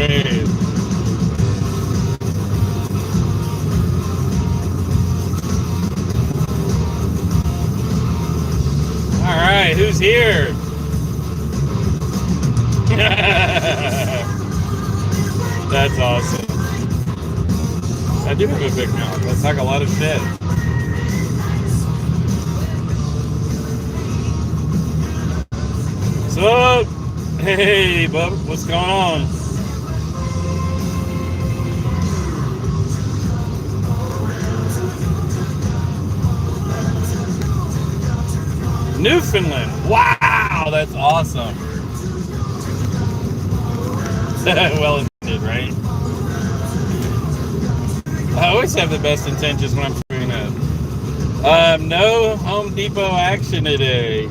All right, who's here? That's awesome. I do have a big mouth. That's like a lot of shit. What's up? Hey, bub, what's going on? Newfoundland. Wow, that's awesome. Well intended, right? I always have the best intentions when I'm doing that. No Home Depot action today.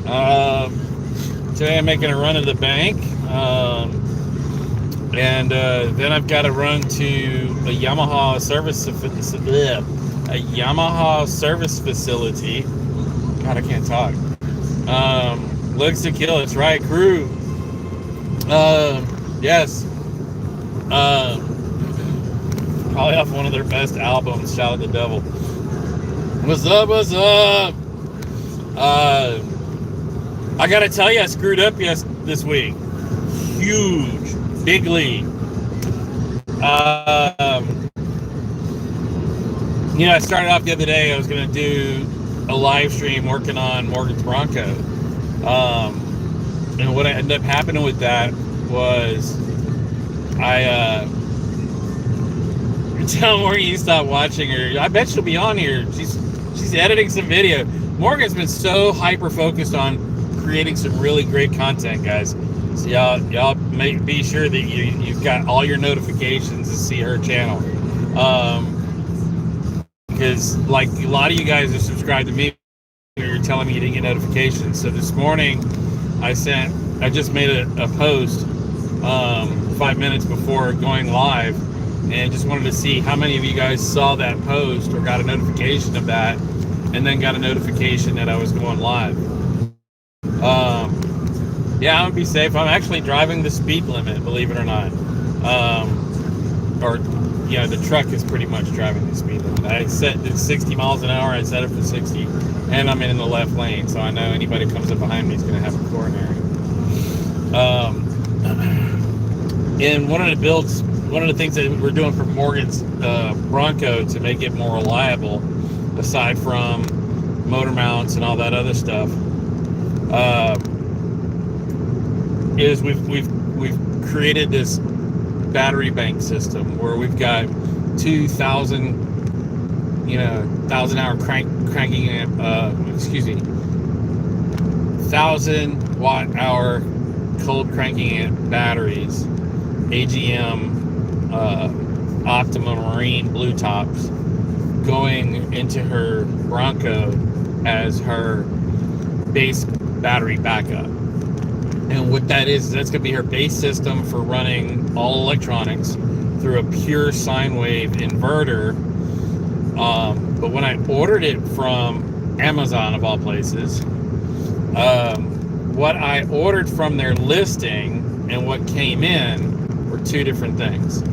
Today I'm making a run to the bank. And then I've got to run to a Yamaha service facility. God, I can't talk. Looks to kill. It's right, crew. Yes. Probably off one of their best albums. Shout out the devil. What's up? What's up? I gotta tell you, I screwed up this week. Huge, bigly. I started off the other day. I was gonna do a live stream working on Morgan's Bronco. And what ended up happening with that was I tell Morgan you stop watching her. I bet she'll be on here. She's editing some video. Morgan's been so hyper focused on creating some really great content, guys. So y'all be sure that you've got all your notifications to see her channel. Because like a lot of you guys are subscribed to me, you're telling me you didn't get notifications. So this morning I just made a post 5 minutes before going live, and just wanted to see how many of you guys saw that post or got a notification of that, and then got a notification that I was going live. Yeah, I'm gonna be safe. I'm actually driving the speed limit, believe it or not. The truck is pretty much driving the speed limit. I set it 60 miles an hour. I set it for 60, and I'm in the left lane, so I know anybody comes up behind me is gonna have a coronary. And one of the things that we're doing for Morgan's Bronco to make it more reliable, aside from motor mounts and all that other stuff, is we've created this battery bank system where we've got 2,000 1,000-hour cranking amp, 1,000 watt-hour cold cranking amp batteries, AGM Optima Marine blue tops, going into her Bronco as her base battery backup. And what that is, that's going to be her base system for running all electronics through a pure sine wave inverter. But when I ordered it from Amazon, of all places, what I ordered from their listing and what came in were two different things.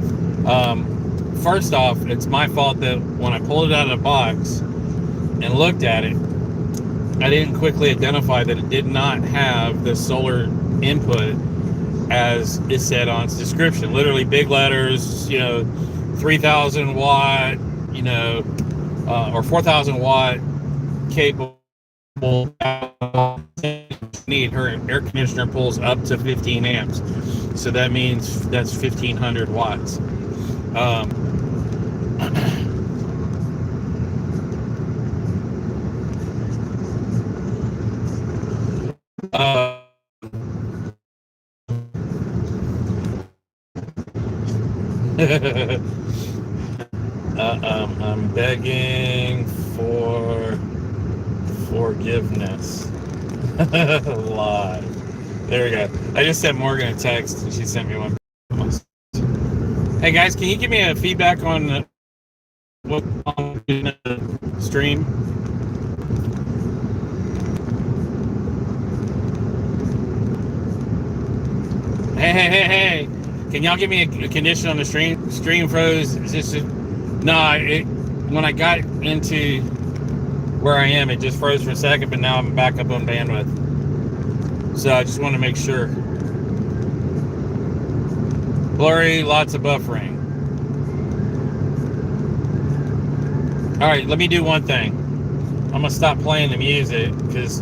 First off, it's my fault that when I pulled it out of the box and looked at it, I didn't quickly identify that it did not have the solar input as it said on its description. Literally big letters, 3,000 watt, or 4,000 watt capable. Need her air conditioner pulls up to 15 amps, so that means that's 1,500 watts. I'm begging for forgiveness. Live. There we go. I just sent Morgan a text and she sent me one. Hey guys, can you give me a feedback on what I'm doing the stream? Hey. Can y'all give me a condition on the stream? Stream froze. Is this when I got into where I am, it just froze for a second, but now I'm back up on bandwidth. So I just want to make sure. Blurry, lots of buffering. All right, let me do one thing. I'm gonna stop playing the music because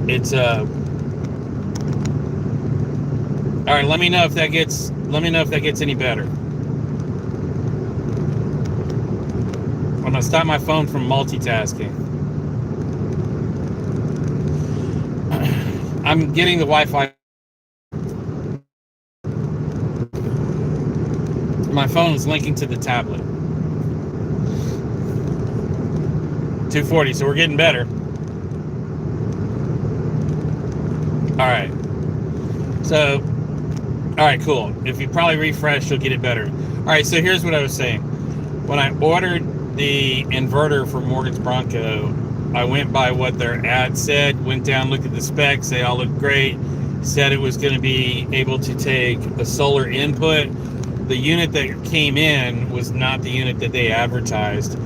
it's all right, let me know if that gets any better. I'm gonna stop my phone from multitasking. I'm getting the Wi-Fi. My phone is linking to the tablet. 240, so we're getting better. All right. So, all right, cool. If you probably refresh, you'll get it better. All right, so here's what I was saying. When I ordered the inverter for Morgan's Bronco, I went by what their ad said, went down, looked at the specs, they all looked great, said it was going to be able to take a solar input. The unit that came in was not the unit that they advertised.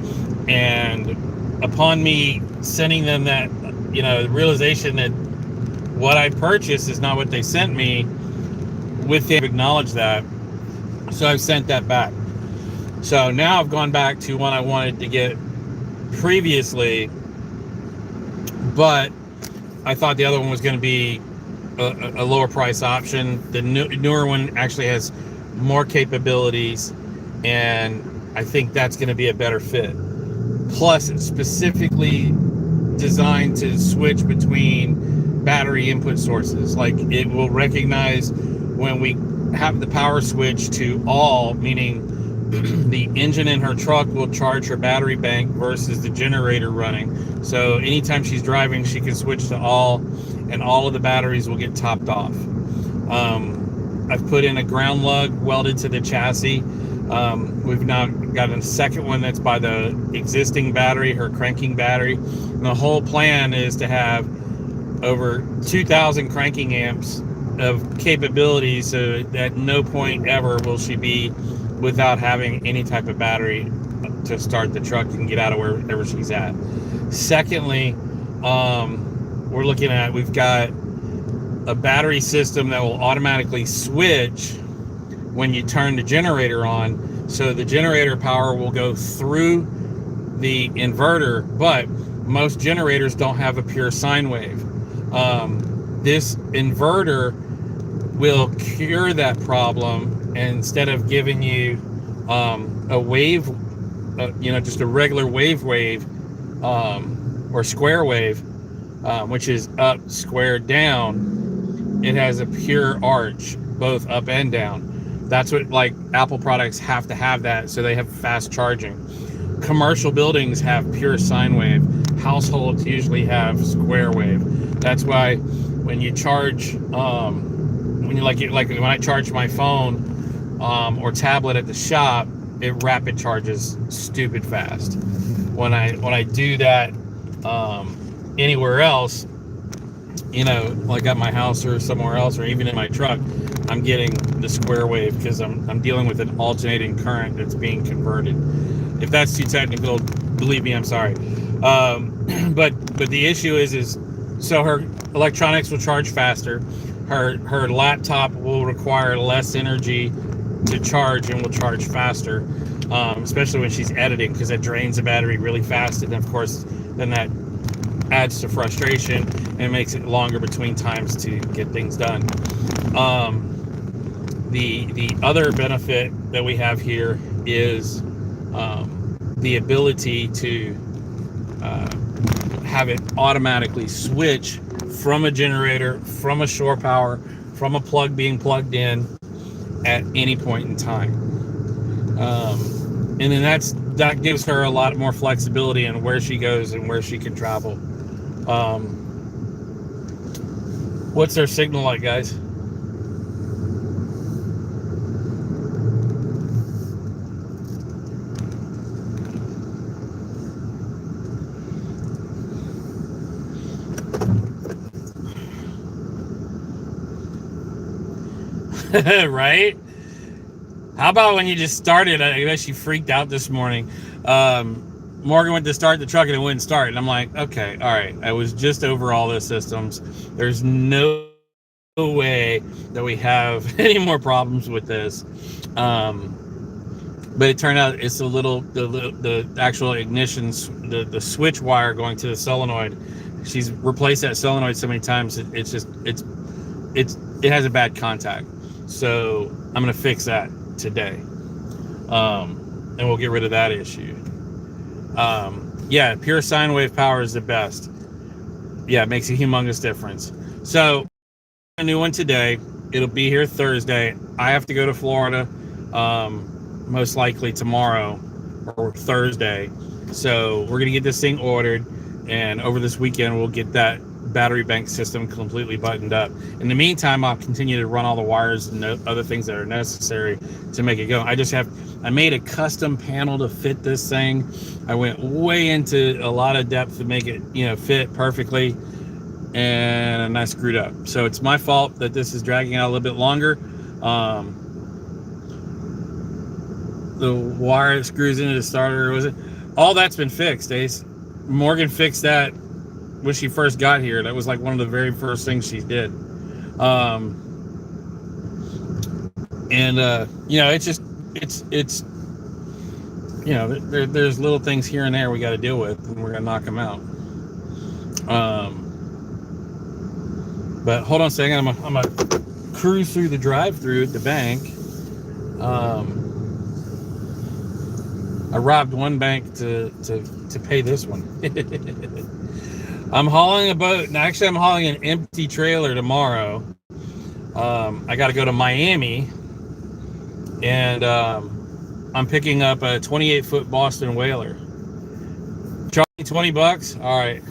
And upon me sending them that, the realization that what I purchased is not what they sent me, with them acknowledge that. So I've sent that back. So now I've gone back to one I wanted to get previously, but I thought the other one was going to be a lower price option. The newer one actually has more capabilities, and I think that's going to be a better fit. Plus, it's specifically designed to switch between battery input sources. Like, it will recognize when we have the power switch to all, meaning the engine in her truck will charge her battery bank versus the generator running. So anytime she's driving, she can switch to all, and all of the batteries will get topped off. I've put in a ground lug welded to the chassis. We've now got a second one that's by the existing battery, her cranking battery. And the whole plan is to have over 2,000 cranking amps of capability, so at no point ever will she be without having any type of battery to start the truck and get out of wherever she's at. Secondly, we've got a battery system that will automatically switch when you turn the generator on. So the generator power will go through the inverter, but most generators don't have a pure sine wave. This inverter will cure that problem, and instead of giving you a wave, just a regular wave, or square wave, which is up, square, down, it has a pure arch, both up and down. That's what, like, Apple products have to have that, so they have fast charging. Commercial buildings have pure sine wave. Households usually have square wave. That's why when you charge, when I charge my phone or tablet at the shop, it rapid charges stupid fast. When I do that anywhere else, like at my house or somewhere else, or even in my truck, I'm getting the square wave because I'm dealing with an alternating current that's being converted. If that's too technical, believe me, I'm sorry. But the issue is so her electronics will charge faster. Her laptop will require less energy to charge and will charge faster, especially when she's editing, because it drains the battery really fast, and of course then that adds to frustration and makes it longer between times to get things done. The other benefit that we have here is the ability to have it automatically switch from a generator, from a shore power, from a plug being plugged in at any point in time. And then that gives her a lot more flexibility in where she goes and where she can travel. What's their signal like, guys? Right? How about when you just started? I guess she freaked out this morning. Morgan went to start the truck and it wouldn't start. And I'm like, okay, all right. I was just over all the systems. There's no way that we have any more problems with this. But it turned out it's the actual ignition, the switch wire going to the solenoid. She's replaced that solenoid so many times. It has a bad contact. So I'm going to fix that today. And we'll get rid of that issue. Yeah, pure sine wave power is the best. Yeah, it makes a humongous difference. So a new one today. It'll be here Thursday. I have to go to Florida, most likely tomorrow or Thursday. So we're gonna get this thing ordered, and over this weekend we'll get that battery bank system completely buttoned up. In the meantime, I'll continue to run all the wires and other things that are necessary to make it go. I made a custom panel to fit this thing. I went way into a lot of depth to make it, fit perfectly, and I screwed up. So it's my fault that this is dragging out a little bit longer. The wire that screws into the starter, all that's been fixed, Ace. Morgan fixed that when she first got here. That was like one of the very first things she did. There's little things here and there we got to deal with, and we're gonna knock them out. But hold on a second, I'm gonna cruise through the drive-through at the bank. I robbed one bank to pay this one. I'm hauling a boat, and actually I'm hauling an empty trailer tomorrow. I got to go to Miami, and I'm picking up a 28-foot Boston whaler. Charge me $20. All right.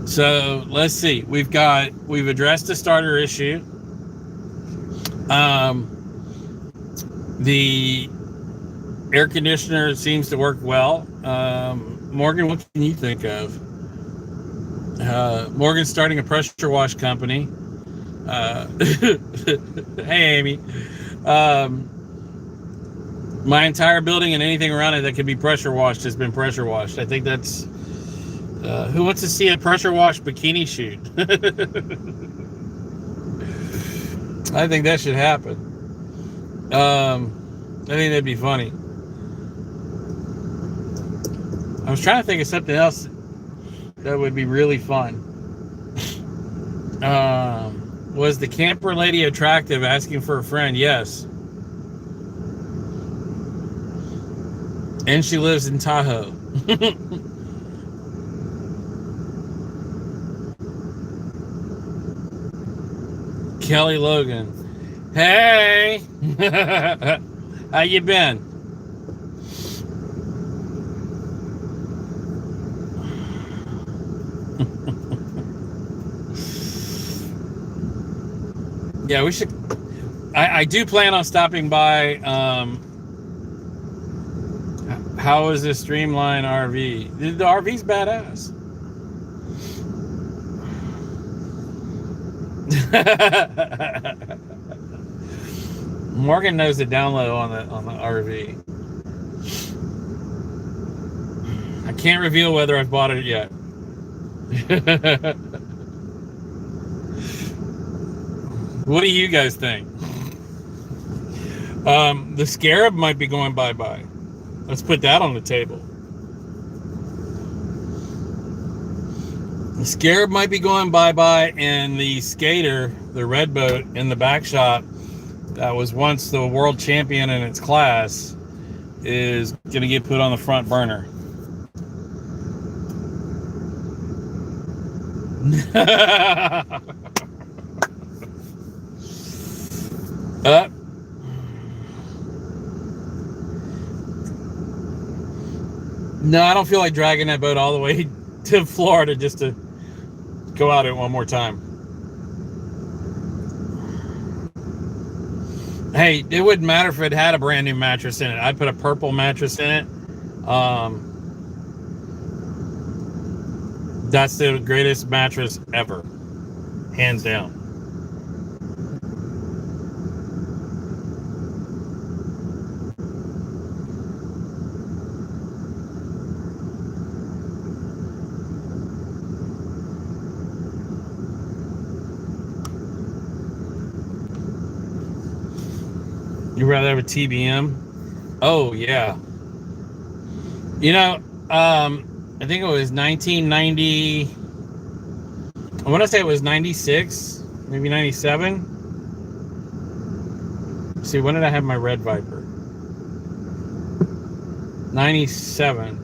So let's see. We've addressed the starter issue. The air conditioner seems to work well. Morgan, what can you think of? Morgan's starting a pressure wash company. Hey, Amy. My entire building and anything around it that can be pressure washed has been pressure washed. I think that's... who wants to see a pressure wash bikini shoot? I think that should happen. I think that'd be funny. I was trying to think of something else that would be really fun. Was the camper lady attractive? Asking for a friend. Yes. And she lives in Tahoe. Kelly Logan. Hey. How you been? Yeah, we should. I do plan on stopping by. How is this Streamline RV? The RV's badass. Morgan knows the down low on the RV. I can't reveal whether I've bought it yet. What do you guys think? The Scarab might be going bye-bye. Let's put that on the table. The Scarab might be going bye-bye, and the Skater, the red boat in the back shop that was once the world champion in its class, is going to get put on the front burner. No, I don't feel like dragging that boat all the way to Florida just to go out it one more time. Hey, it wouldn't matter if it had a brand new mattress in it. I'd put a purple mattress in it. That's the greatest mattress ever, hands down. You'd rather have a TBM? Oh yeah. You know, I think it was 1990. I want to say it was 96, maybe 97. See, when did I have my Red Viper? 97.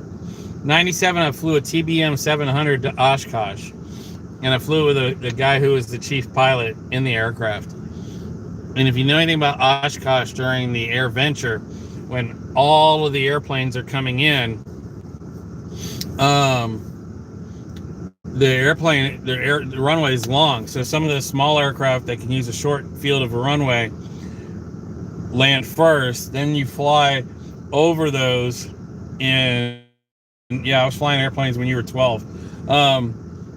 97, I flew a TBM 700 to Oshkosh. And I flew with the guy who was the chief pilot in the aircraft. And if you know anything about Oshkosh during the Air Venture, when all of the airplanes are coming in, the runway is long. So some of the small aircraft that can use a short field of a runway land first. Then you fly over those. And yeah, I was flying airplanes when you were 12.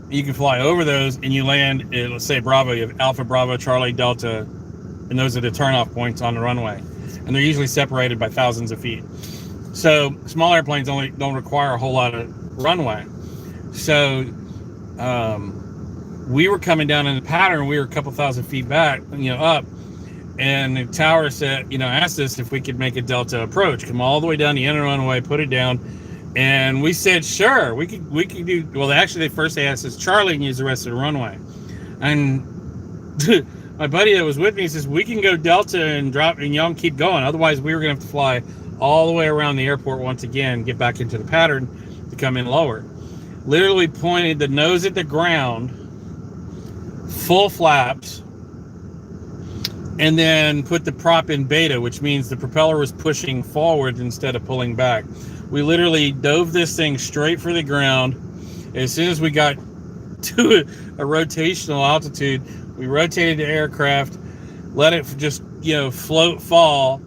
You can fly over those and you land at, let's say, Bravo. You have Alpha, Bravo, Charlie, Delta, and those are the turnoff points on the runway. And they're usually separated by thousands of feet. So small airplanes don't require a whole lot of runway. So we were coming down in the pattern. We were a couple thousand feet back, up. And the tower said, asked us if we could make a Delta approach, come all the way down the inner runway, put it down. And we said, sure, we could do. Well, actually, they asked us, Charlie can use the rest of the runway. And my buddy that was with me says, we can go Delta and drop, and y'all can keep going. Otherwise, we were going to have to fly all the way around the airport once again, get back into the pattern to come in lower. Literally pointed the nose at the ground, full flaps, and then put the prop in beta, which means the propeller was pushing forward instead of pulling back. We literally dove this thing straight for the ground. As soon as we got to a rotational altitude, we rotated the aircraft, let it just, fall,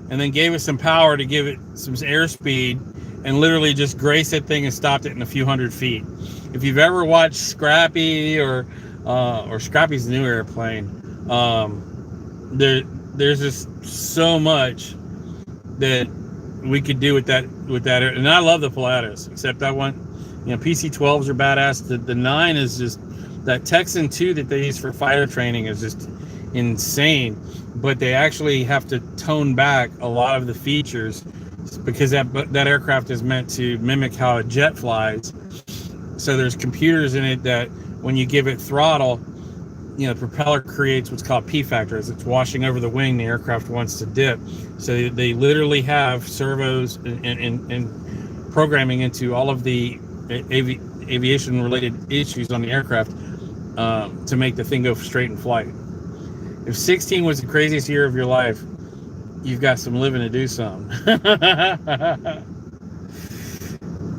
and then gave it some power to give it some airspeed, and literally just graced that thing and stopped it in a few hundred feet. If you've ever watched Scrappy or Scrappy's new airplane, there's just so much that we could do with that. And I love the Pilatus, except I want, PC-12s are badass. The 9 is just, that Texan 2 that they use for fighter training is just insane. But they actually have to tone back a lot of the features because that aircraft is meant to mimic how a jet flies. So there's computers in it that when you give it throttle, the propeller creates what's called P factor. As it's washing over the wing, the aircraft wants to dip. So they literally have servos and programming into all of the aviation-related issues on the aircraft to make the thing go straight in flight. If 16 was the craziest year of your life, you've got some living to do some.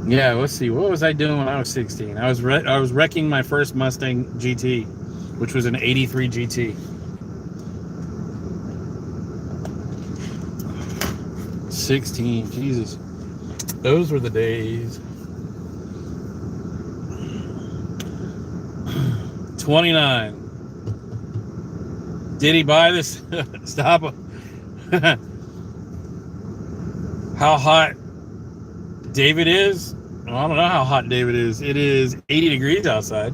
Yeah, let's see. What was I doing when I was 16? I was wrecking my first Mustang GT, which was an 83 GT. 16, Jesus. Those were the days. 29. Did he buy this? Stop. How hot David is? Well, I don't know how hot David is. It is 80 degrees outside.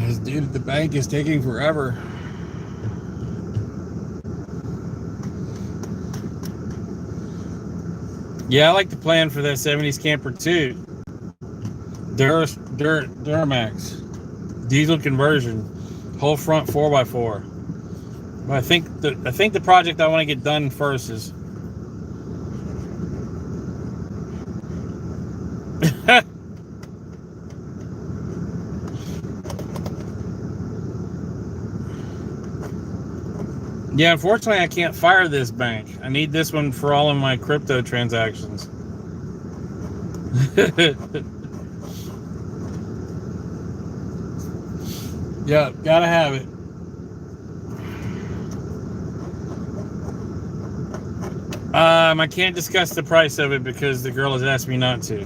This dude at the bank is taking forever. Yeah, I like the plan for that 70s camper too. Duramax. Diesel conversion. Whole front 4x4. But I think the project I want to get done first is yeah, unfortunately I can't fire this bank. I need this one for all of my crypto transactions. Yeah, gotta have it. I can't discuss the price of it because the girl has asked me not to.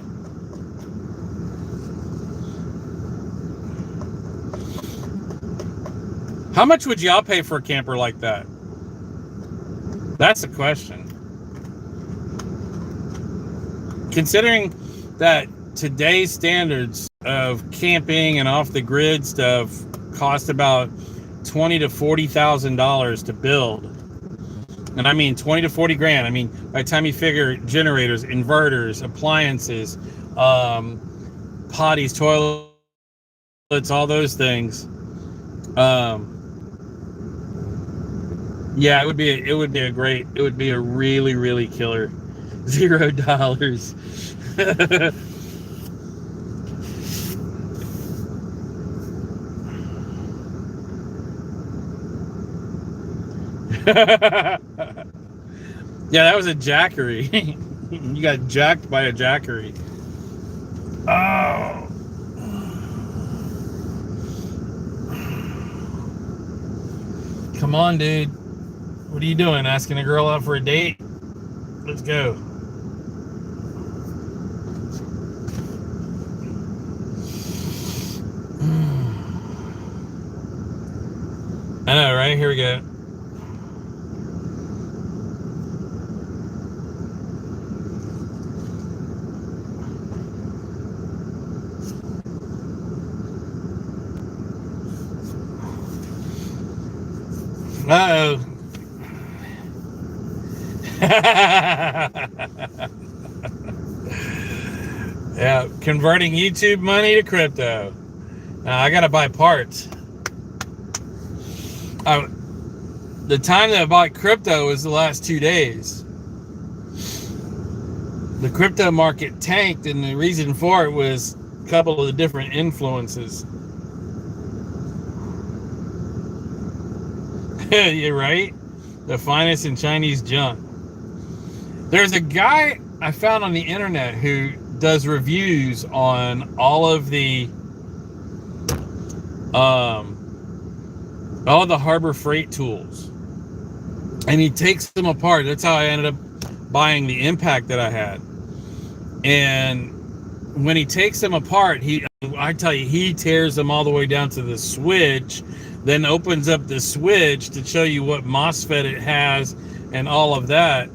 How much would y'all pay for a camper like that? That's the question. Considering that today's standards of camping and off the grid stuff cost about $20,000 to $40,000 to build, and I mean 20 to 40 grand. I mean, by the time you figure generators, inverters, appliances, potties, toilets, all those things. Yeah, it would be a really, really killer. $0. Yeah, that was a jackery. You got jacked by a jackery. Oh. Come on, dude. What are you doing? Asking a girl out for a date? Let's go. I know, right? Here we go. Uh-oh. Yeah, converting YouTube money to crypto. I gotta buy parts. The time that I bought crypto was the last 2 days. The crypto market tanked, and the reason for it was a couple of the different influences. You're right. The finest in Chinese junk. There's a guy I found on the internet who does reviews on all the Harbor Freight tools, and he takes them apart. That's how I ended up buying the Impact that I had. And when he takes them apart, I tell you, he tears them all the way down to the switch, then opens up the switch to show you what MOSFET it has and all of that.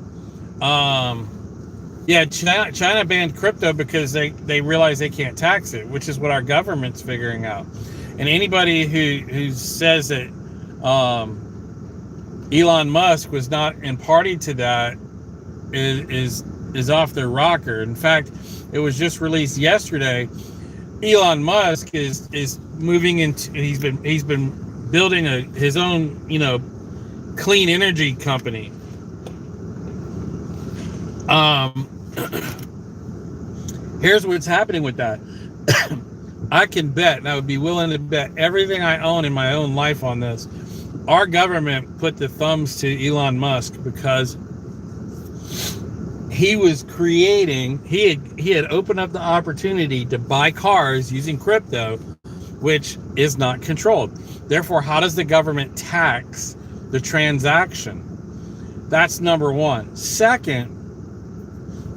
Yeah, China banned crypto because they realize they can't tax it, which is what our government's figuring out. And anybody who says that Elon Musk was not in party to that is off their rocker. In fact, it was just released yesterday. Elon Musk is moving into he's been building his own clean energy company. Here's what's happening with that. I can bet, and I would be willing to bet everything I own in my own life on this. Our government put the thumbs to Elon Musk because he was creating, he had opened up the opportunity to buy cars using crypto, which is not controlled. Therefore, how does the government tax the transaction? That's number one. Second,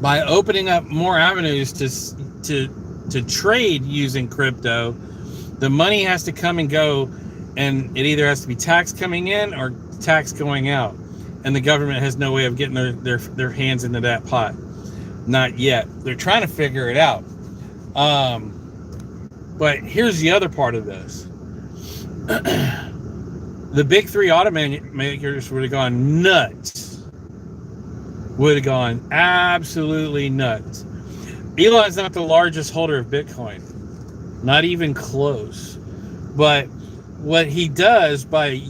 by opening up more avenues to trade using crypto, the money has to come and go, and it either has to be tax coming in or tax going out, and the government has no way of getting their hands into that pot. Not yet. They're trying to figure it out. But here's the other part of this. The big three automakers would have gone nuts. Would have gone absolutely nuts. Elon's not the largest holder of Bitcoin. Not even close. But what he does by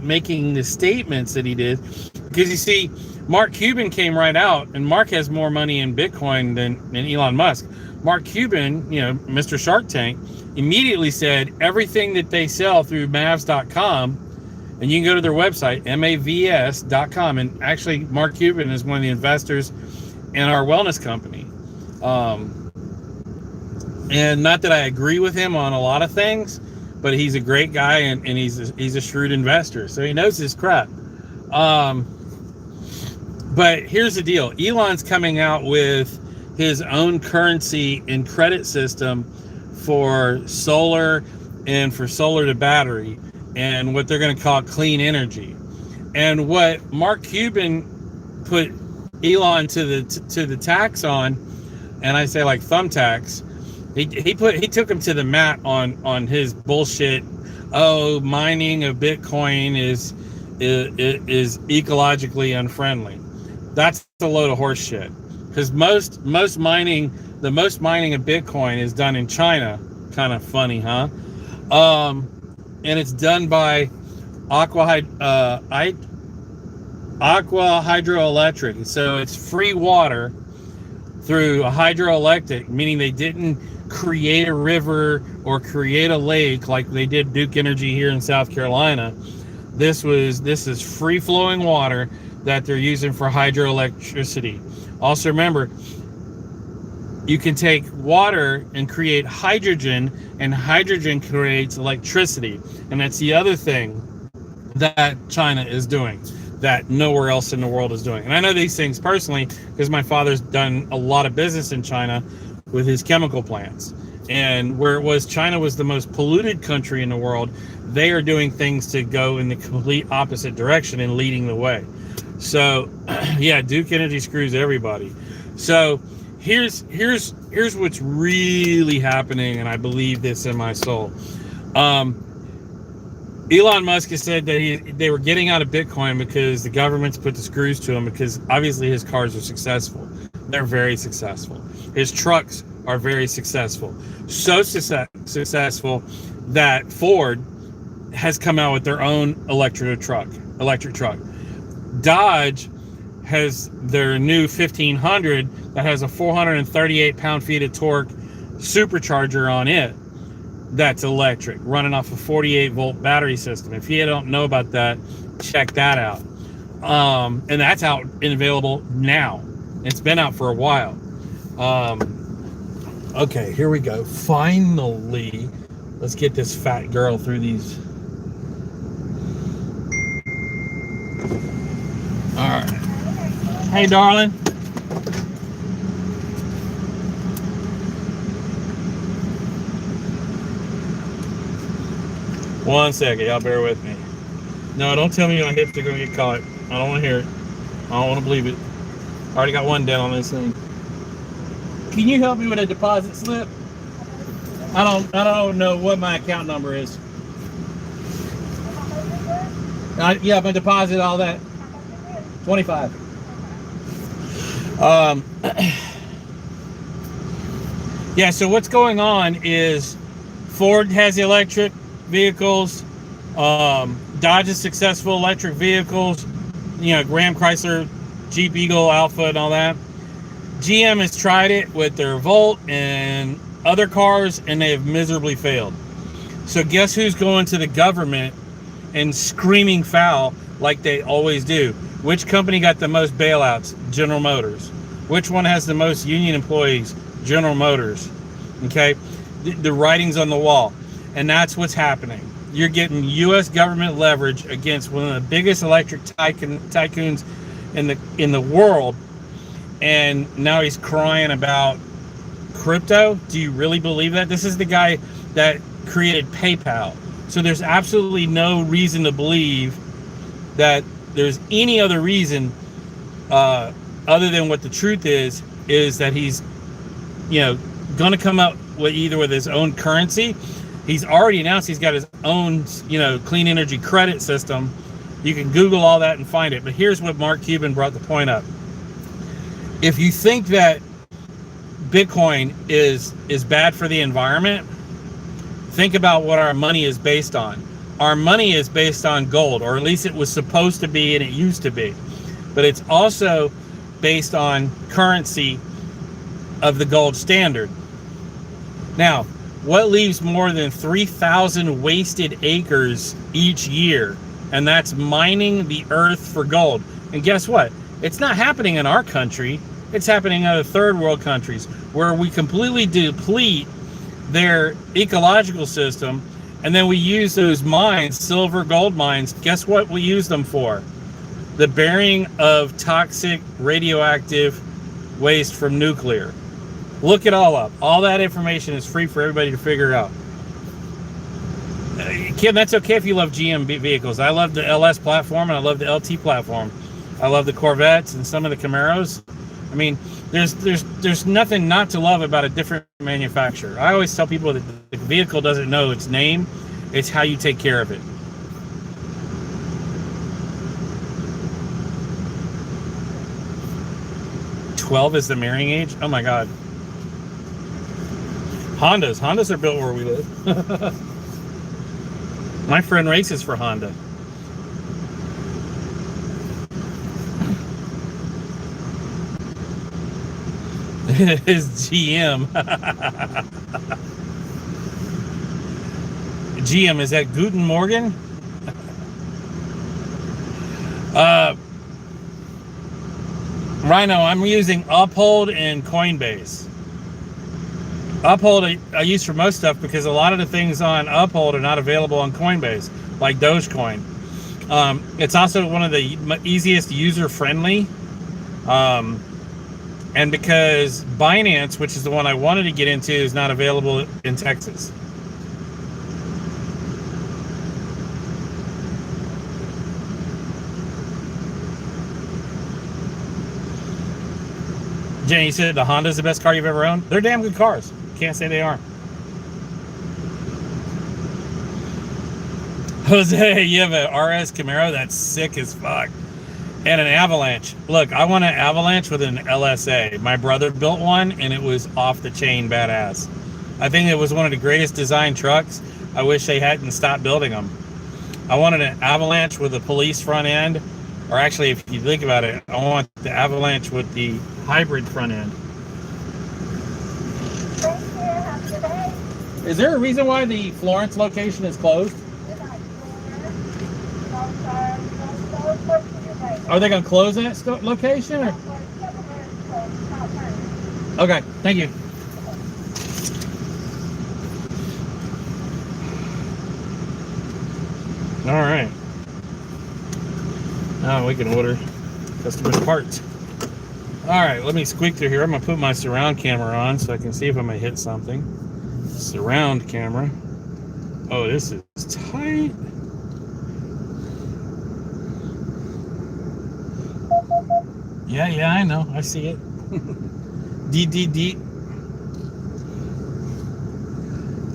making the statements that he did, because you see, Mark Cuban came right out, and Mark has more money in Bitcoin than Elon Musk. Mark Cuban, Mr. Shark Tank, immediately said everything that they sell through Mavs.com, and you can go to their website, MAVS.com, and actually Mark Cuban is one of the investors in our wellness company. And not that I agree with him on a lot of things, but he's a great guy, and he's a shrewd investor, so he knows his crap. But here's the deal: Elon's coming out with his own currency and credit system for solar and for solar to battery, and what they're going to call clean energy. And what Mark Cuban put Elon to the tax on, and I say like thumbtacks, he took him to the mat on his bullshit. Oh, mining of Bitcoin is ecologically unfriendly. That's a load of horse shit. Because most mining of Bitcoin is done in China. Kind of funny, huh? And it's done by Aqua Hydroelectric. So it's free water through a hydroelectric, meaning they didn't create a river or create a lake like they did Duke Energy here in South Carolina. This is free flowing water that they're using for hydroelectricity. Also remember, you can take water and create hydrogen, and hydrogen creates electricity. And that's the other thing that China is doing that nowhere else in the world is doing. And I know these things personally because my father's done a lot of business in China with his chemical plants. And where it was China was the most polluted country in the world, they are doing things to go in the complete opposite direction and leading the way. So yeah, Duke Energy screws everybody. So here's what's really happening, and I believe this in my soul. Elon Musk has said that they were getting out of Bitcoin because the government's put the screws to him, because obviously his cars are successful. They're very successful. His trucks are very successful. So successful that Ford has come out with their own electric truck. Dodge has their new 1500 that has a 438 pound-feet of torque supercharger on it that's electric, running off a 48 volt battery system. If you don't know about that, check that out. And that's out and available now. It's been out for a while. Okay, here we go. Finally, let's get this fat girl through these. All right. Hey, darling. One second, y'all bear with me. No, don't tell me my hips are gonna get caught. I don't want to hear it. I don't want to believe it. I already got one down on this thing. Can you help me with a deposit slip? I don't know what my account number is. Yeah, I'm gonna deposit all that. 25. Yeah, so what's going on is Ford has the electric vehicles, Dodge is successful electric vehicles, you know, Ram, Chrysler, Jeep, Eagle, Alpha, and all that. GM has tried it with their Volt and other cars, and they have miserably failed. So guess who's going to the government and screaming foul like they always do? Which company got the most bailouts? General Motors. Which one has the most union employees? General Motors. Okay? The writing's on the wall. And that's what's happening. You're getting U.S. government leverage against one of the biggest electric tycoons in the world. And now he's crying about crypto. Do you really believe that? This is the guy that created PayPal. So there's absolutely no reason to believe that there's any other reason other than what the truth is that he's, you know, going to come up with either with his own currency. He's already announced he's got his own, you know, clean energy credit system. You can Google all that and find it. But here's what Mark Cuban brought the point up. If you think that Bitcoin is bad for the environment, think about what our money is based on. Our money is based on gold, or at least it was supposed to be, and it used to be. But it's also based on currency of the gold standard. Now, what leaves more than 3,000 wasted acres each year? And that's mining the earth for gold. And guess what? It's not happening in our country. It's happening in other third world countries where we completely deplete their ecological system And then we use those mines, silver, gold mines. Guess what we use them for? The burying of toxic radioactive waste from nuclear. Look it all up. All that information is free for everybody to figure out. Kim, that's okay if you love GM vehicles. I love the LS platform and I love the LT platform. I love the Corvettes and some of the Camaros. I mean, there's nothing not to love about a different manufacturer. I always tell people that the vehicle doesn't know its name, it's how you take care of it. $12 is the marrying age? Oh my God. Hondas are built where we live. My friend races for Honda. It's GM. GM, is that Guten Morgen? Rhino, I'm using Uphold and Coinbase. Uphold I use for most stuff because a lot of the things on Uphold are not available on Coinbase, like Dogecoin. It's also one of the easiest user-friendly. And because Binance, which is the one I wanted to get into, is not available in Texas. Jenny, you said the Honda's the best car you've ever owned? They're damn good cars. Can't say they aren't. Jose, you have an RS Camaro that's sick as fuck. And an Avalanche. Look, I want an Avalanche with an LSA. My brother built one, and it was off the chain badass. I think it was one of the greatest design trucks. I wish they hadn't stopped building them. I wanted an Avalanche with a police front end. Or actually, if you think about it, I want the Avalanche with the hybrid front end. Is there a reason why the Florence location is closed? Are they going to close that location? Or? Okay, thank you. All right. Now we can order customers' parts. All right, let me squeak through here. I'm going to put my surround camera on so I can see if I'm going to hit something. Surround camera. Oh, this is tight. Yeah, I know. I see it. D.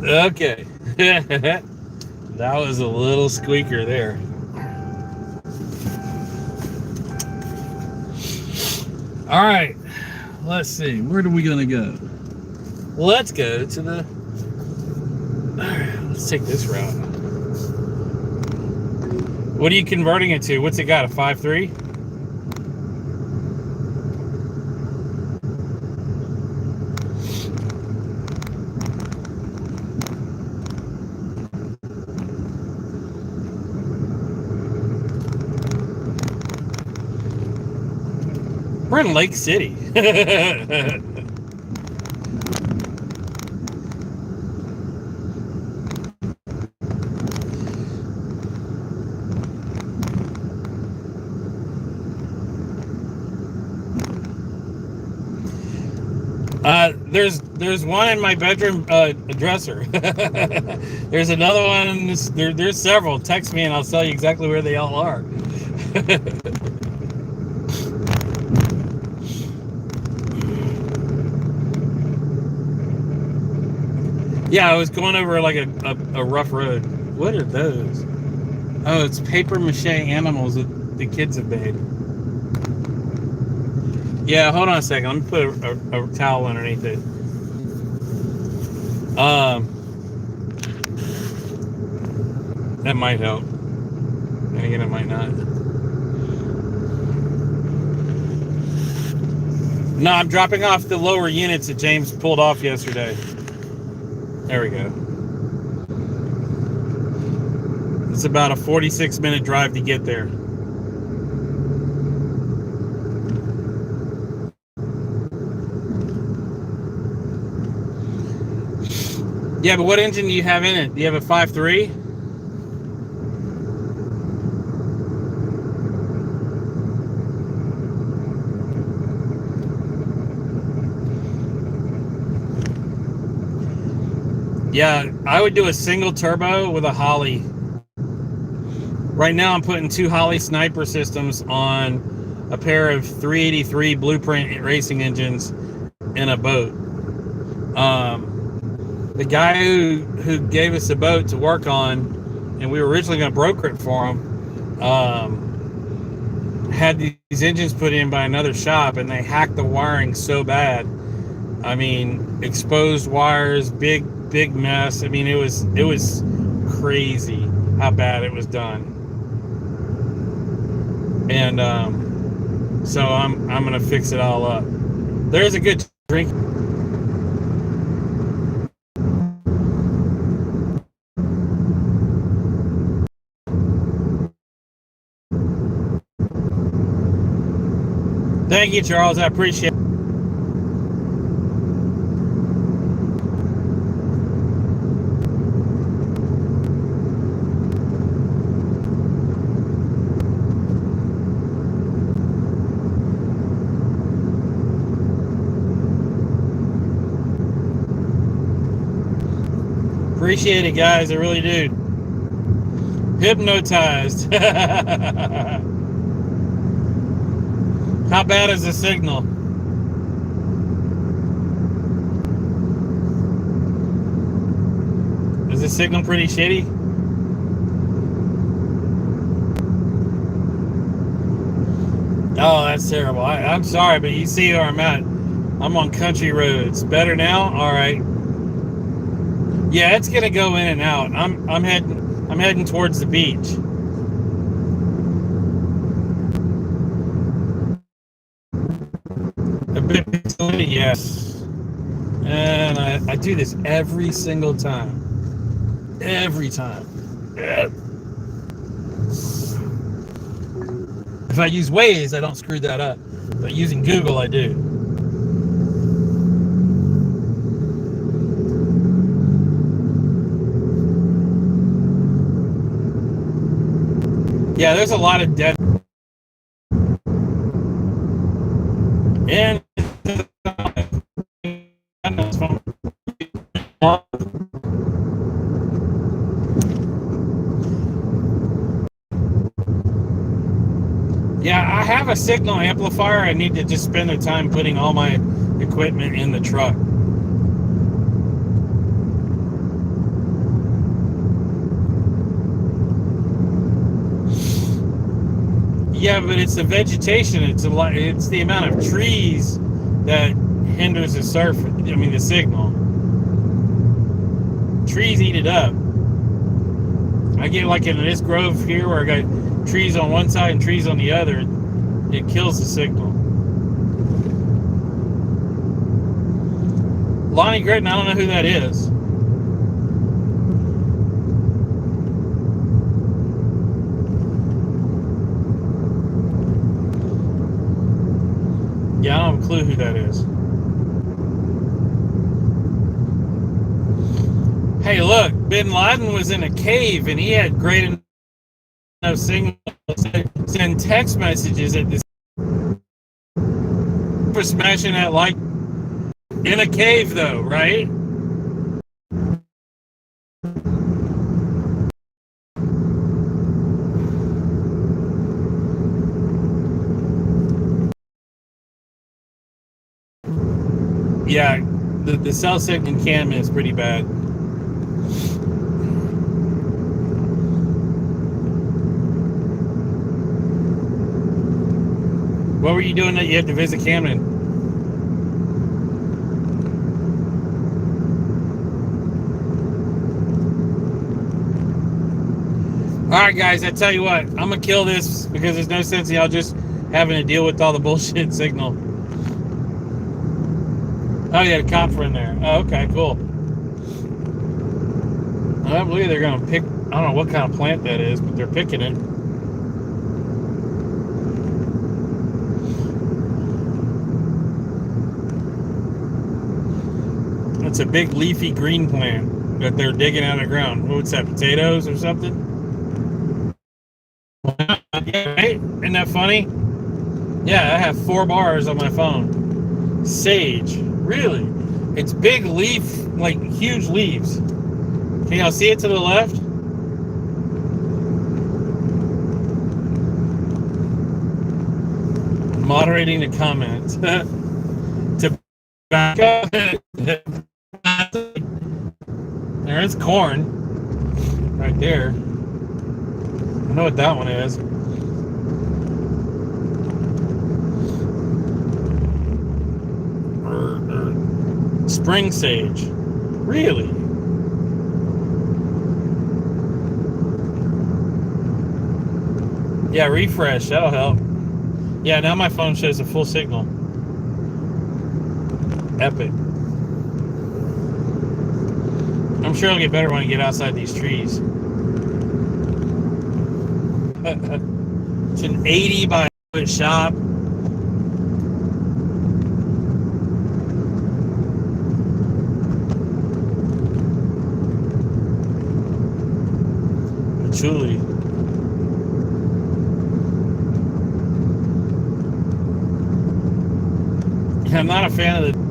Okay. That was a little squeaker there. All right. Let's see. Where are we going to go? Let's go to the... All right, let's take this route. What are you converting it to? What's it got? A 5.3? We're in Lake City. There's one in my bedroom dresser. There's another one. There's several. Text me and I'll tell you exactly where they all are. Yeah, I was going over like a rough road. What are those? Oh, it's paper mache animals that the kids have made. Yeah, hold on a second. Let me put a towel underneath it. That might help. And again, it might not. No, I'm dropping off the lower units that James pulled off yesterday. There we go. It's about a 46-minute drive to get there. Yeah, but what engine do you have in it? Do you have a 5.3? Yeah, I would do a single turbo with a Holley. Right now I'm putting 2 Holley Sniper systems on a pair of 383 Blueprint racing engines in a boat. The guy who gave us a boat to work on, and we were originally going to broker it for him, had these engines put in by another shop, and they hacked the wiring so bad. I mean, exposed wires, big mess. I mean, it was crazy how bad it was done. And so I'm gonna fix it all up. There's a good drink. Thank you, Charles. I appreciate it. Appreciate it, guys. I really do. Hypnotized. How bad is the signal? Is the signal pretty shitty? Oh, that's terrible. I'm sorry, but you see where I'm at. I'm on country roads. Better now? All right. Yeah, it's gonna go in and out. I'm heading towards the beach. A bit pixelated, yes. And I do this every single time. Every time. Yeah. If I use Waze, I don't screw that up. But using Google, I do. Yeah, there's a lot of dead. And yeah, I have a signal amplifier. I need to just spend the time putting all my equipment in the truck. Yeah, but it's the vegetation. It's the amount of trees that hinders the surface. I mean, the signal. Trees eat it up. I get like in this grove here where I got trees on one side and trees on the other. It kills the signal. Lonnie Gritton, I don't know who that is. Yeah, I don't have a clue who that is. Hey, look, Bin Laden was in a cave and he had great enough signal to send text messages at this for smashing that light in a cave, though, right? Yeah, the cell signal in Camden is pretty bad. What were you doing that you had to visit Camden? All right, guys, I tell you what, I'm going to kill this because there's no sense in y'all just having to deal with all the bullshit signal. Oh, you had a copper in there. Oh, okay, cool. I believe they're going to pick, I don't know what kind of plant that is, but they're picking it. It's a big leafy green plant. that they're digging out of the ground. What's that, potatoes or something? Yeah, right? Isn't that funny? Yeah, I have 4 bars on my phone. Sage. Really? It's big leaf, like huge leaves. Can y'all see it to the left? Moderating the comments. To back up. There is corn. Right there. I know what that one is. Spring sage. Really? Yeah, refresh. That'll help. Yeah, now my phone shows a full signal. Epic. I'm sure it'll get better when I get outside these trees. It's an 80 by 100 shop. Truly. I'm not a fan of the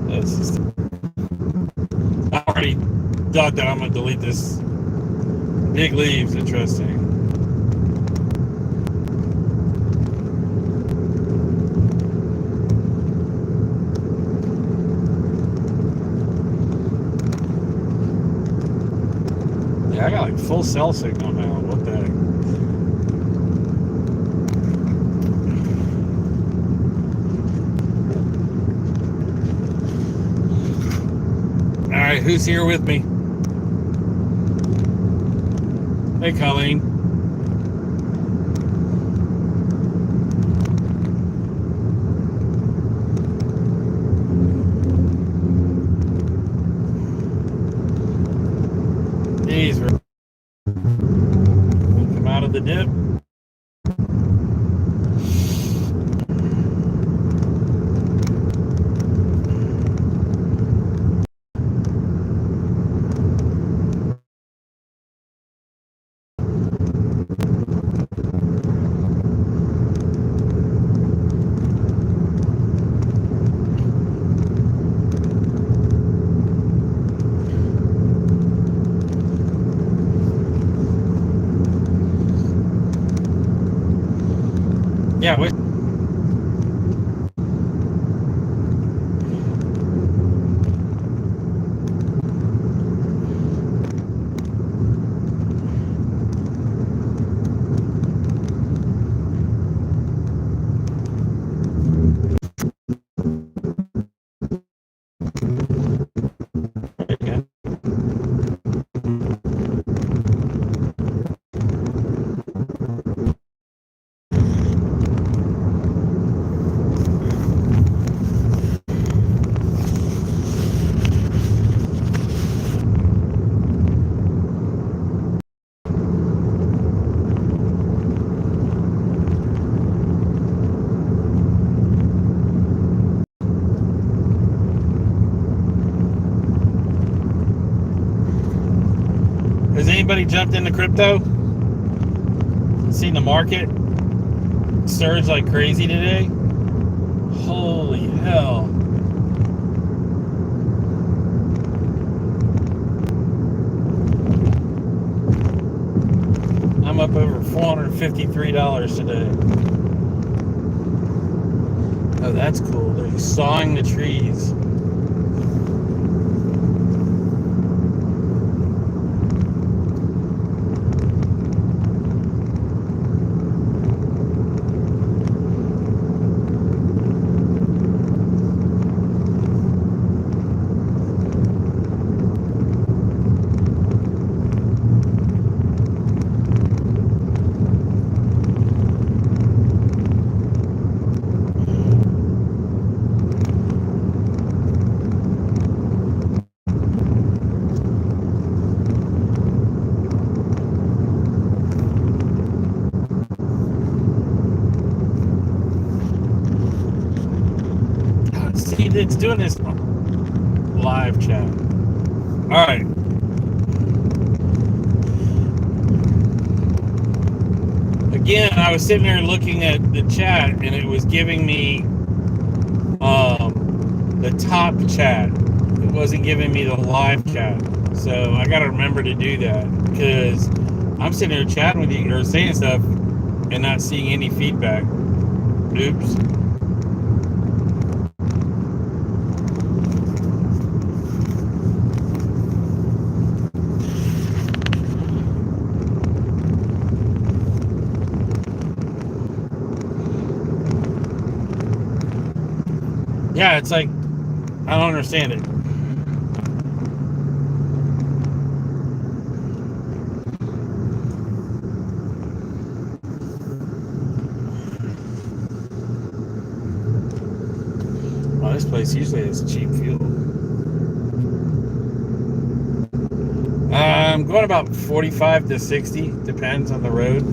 That's just, I already thought that I'm gonna delete this. Big leaves, interesting. Yeah, I got like full cell signal now. What the heck? Alright, who's here with me? Hey, Colleen. Jeez, come out of the dip. Yeah, wait. Has anybody jumped into crypto? Seen the market? surged like crazy today. Holy hell. I'm up over $453 today. Oh, that's cool. They're sawing the trees. See, it's doing this live chat. All right. Again, I was sitting there looking at the chat, and it was giving me the top chat. It wasn't giving me the live chat. So I got to remember to do that, because I'm sitting there chatting with you or saying stuff and not seeing any feedback. Oops. Yeah, it's like, I don't understand it. Well, this place usually has cheap fuel. I'm going about 45 to 60, depends on the road.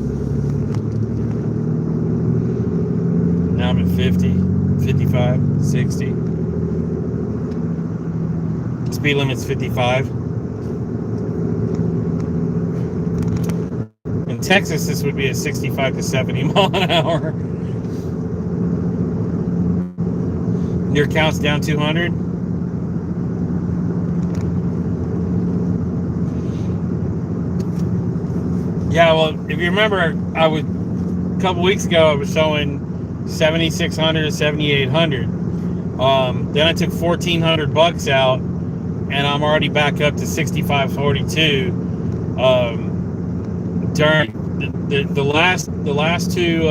Now I'm at 50, 55, 60. Speed limit's 55. In Texas, this would be a 65 to 70 mile an hour. Your count's down 200. Yeah, well, if you remember, a couple weeks ago I was showing 7,600 to 7,800. Then I took $1,400 out, and I'm already back up to 65.42. During the last two,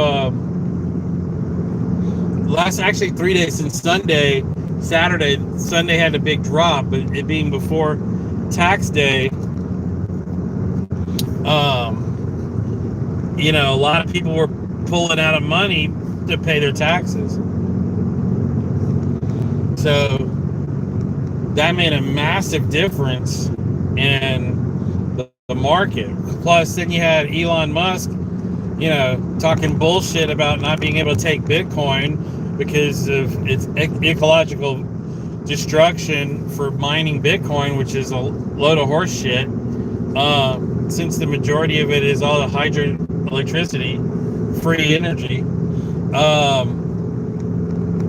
actually 3 days since Sunday, Sunday had a big drop, but it being before tax day, a lot of people were pulling out of money to pay their taxes. So that made a massive difference in the market. Plus, then you had Elon Musk, talking bullshit about not being able to take Bitcoin because of its ecological destruction for mining Bitcoin, which is a load of horse shit. Since the majority of it is all the hydroelectricity, free energy,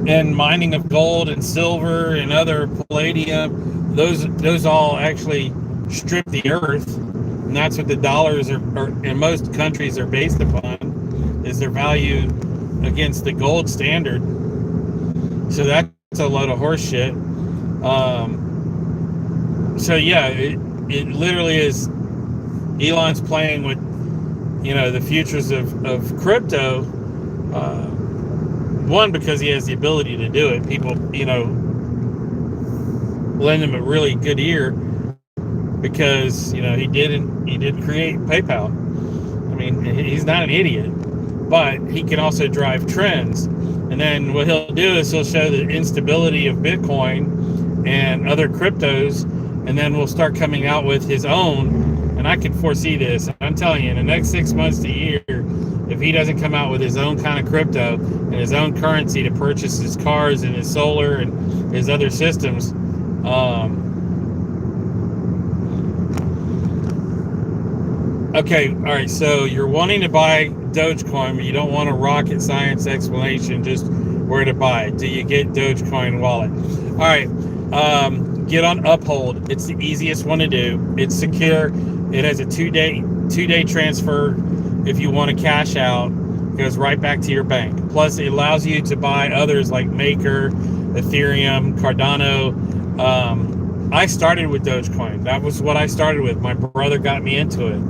and mining of gold and silver and other palladium, those all actually strip the earth, and that's what the dollars are in most countries are based upon, is their value against the gold standard. So that's a load of horse shit. So yeah, it literally is. Elon's playing with, the futures of crypto. One, because he has the ability to do it. People, lend him a really good ear because, he did create PayPal. I mean, he's not an idiot, but he can also drive trends. And then what he'll do is he'll show the instability of Bitcoin and other cryptos, and then we'll start coming out with his own. And I can foresee this. I'm telling you, in the next 6 months to a year, if he doesn't come out with his own kind of crypto and his own currency to purchase his cars and his solar and his other systems, Okay, all right. So you're wanting to buy Dogecoin, but you don't want a rocket science explanation. Just where to buy it. Do you get Dogecoin wallet? All right. Get on Uphold. It's the easiest one to do. It's secure. It has a two-day transfer. If you want to cash out, it goes right back to your bank. Plus, it allows you to buy others like Maker, Ethereum, Cardano. I started with Dogecoin. That was what I started with. My brother got me into it.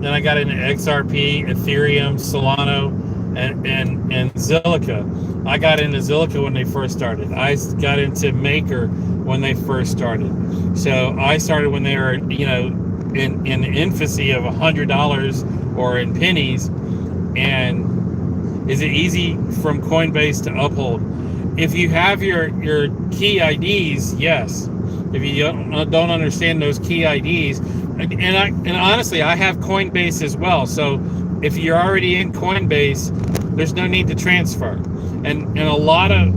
Then I got into XRP, Ethereum, Solana, and Zilliqa. I got into Zilliqa when they first started. I got into Maker when they first started. So I started when they were, in the infancy of $100 or in pennies. And is it easy from Coinbase to Uphold? If you have your key IDs, yes. If you don't understand those key IDs, and honestly, I have Coinbase as well. So if you're already in Coinbase, there's no need to transfer. And a lot of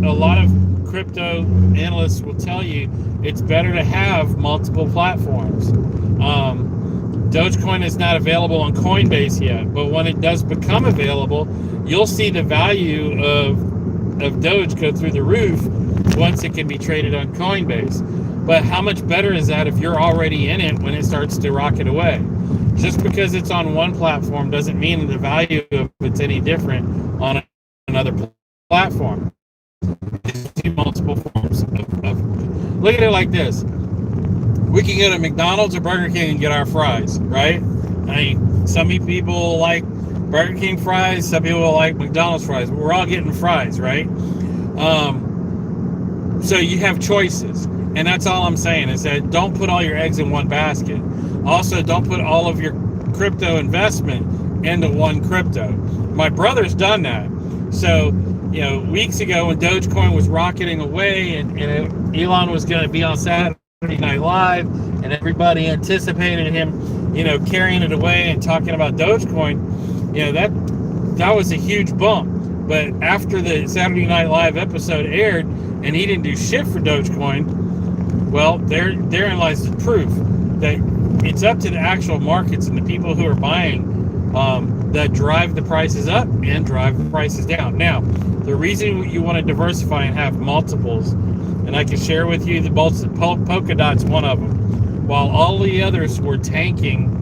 crypto analysts will tell you it's better to have multiple platforms. Dogecoin is not available on Coinbase yet, but when it does become available, you'll see the value of Doge go through the roof once it can be traded on Coinbase. But how much better is that if you're already in it when it starts to rocket away? Just because it's on one platform doesn't mean the value of it's any different on another platform. It's multiple forms of look at it like this. We can go to McDonald's or Burger King and get our fries, right? I mean, some people like Burger King fries, some people like McDonald's fries. But we're all getting fries, right? So you have choices. And that's all I'm saying is that don't put all your eggs in one basket. Also, don't put all of your crypto investment into one crypto. My brother's done that. So, weeks ago when Dogecoin was rocketing away and Elon was going to be on Saturday Night Live and everybody anticipated him, carrying it away and talking about Dogecoin, that was a huge bump. But after the Saturday Night Live episode aired and he didn't do shit for Dogecoin, well, therein lies the proof that it's up to the actual markets and the people who are buying that drive the prices up and drive the prices down. Now, the reason you want to diversify and have multiples, and I can share with you the Polkadot's one of them. While all the others were tanking